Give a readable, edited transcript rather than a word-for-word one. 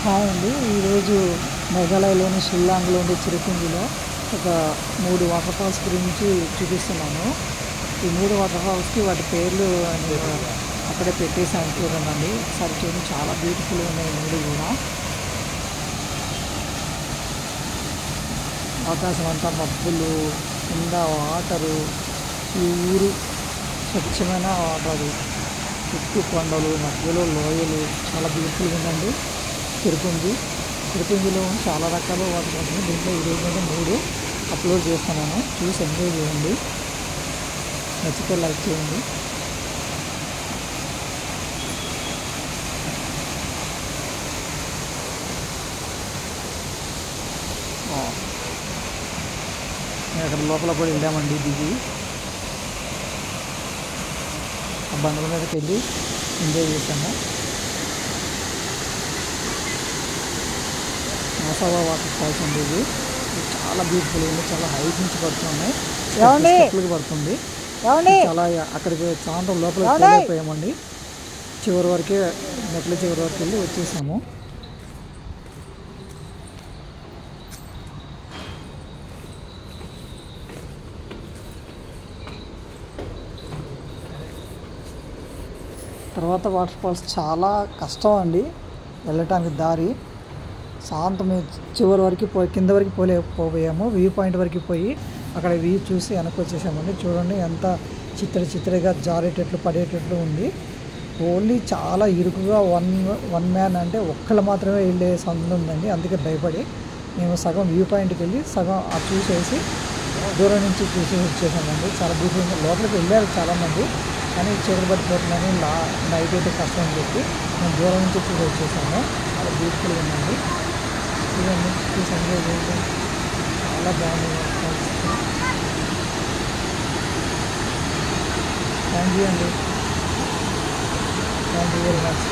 Hi అండి. ఈరోజు మేఘాలయలోని షిల్లాంగ్లో ఉండే చిరుపుంజిలో ఒక 3 వాటర్ ఫాల్స్ గురించి చూపిస్తున్నాను. ఈ 3 వాటర్ ఫాల్స్కి వాటి పేర్లు నేను అక్కడే పెట్టేసాను, చూడండి. ఒకసారి చూడండి, చాలా బ్యూటిఫుల్గా ఉన్నాయి 3 కూడా. ఆకాశం అంతా మబ్బులు, కింద వాటరు, ఈ ఊరు స్వచ్ఛమైన వాటర్, చుట్టూ కొండలు, మధ్యలో లోయలు, చాలా బ్యూటిఫుల్గా ఉందండి తిరుపతిలో చాలా రకాల వాటర్ ఉంటుంది. దీంట్లో ఈరోజు నేను 3 అప్లోడ్ చేస్తున్నాను, చూసి ఎంజాయ్ చేయండి. నచ్చితే లైక్ చేయండి. మేము అక్కడ లోపల కూడా వెళ్ళామండి, దిగి ఆ బండల మీదకి వెళ్ళి ఎంజాయ్ చేశాము. మాసావా వాటర్ ఫాల్స్ అండి, ఇది చాలా బ్యూటిఫుల్ ఉంది. చాలా హైట్ నుంచి పడుతున్నాయి, స్టెప్లకి పడుతుంది. చాలా అక్కడికి సాయంత్రం లోపలికి వెళ్ళిపోయామండి. చివరి వరకే మెట్ల చివరి వరకు వెళ్ళి వచ్చేసాము. తర్వాత వాటర్ ఫాల్స్ చాలా కష్టం అండి వెళ్ళటానికి దారి. సాయంత్రం చివరి వరకు కింద వరకు పోయాము. వ్యూ పాయింట్ వరకు పోయి అక్కడ వ్యూ చూసి వెనక్కి వచ్చేసామండి. చూడండి ఎంత చిత్రగా జారేటట్లు పడేటట్లు ఉంది. ఓన్లీ చాలా ఇరుకుగా వన్ మ్యాన్ అంటే ఒక్కళ్ళు మాత్రమే వెళ్ళే సందు ఉందండి. అందుకే భయపడి మేము సగం వ్యూ పాయింట్కి వెళ్ళి సగం చూసేసి దూరం నుంచి చూసి వచ్చేసామండి. చాలా బ్యూటిఫుల్. లోపలికి వెళ్ళారు చాలామంది, కానీ చీకటి పడిపోతుందని నైట్ అయితే కష్టం అని చెప్పి మేము దూరం నుంచి చూసి వచ్చేసాము. చాలా బ్యూటిఫుల్గా ఉందండి. చూడండి, చూసి ఎంజాయ్ చేయండి. చాలా బాగుంది. థ్యాంక్ యూ అండి. Thank you very much.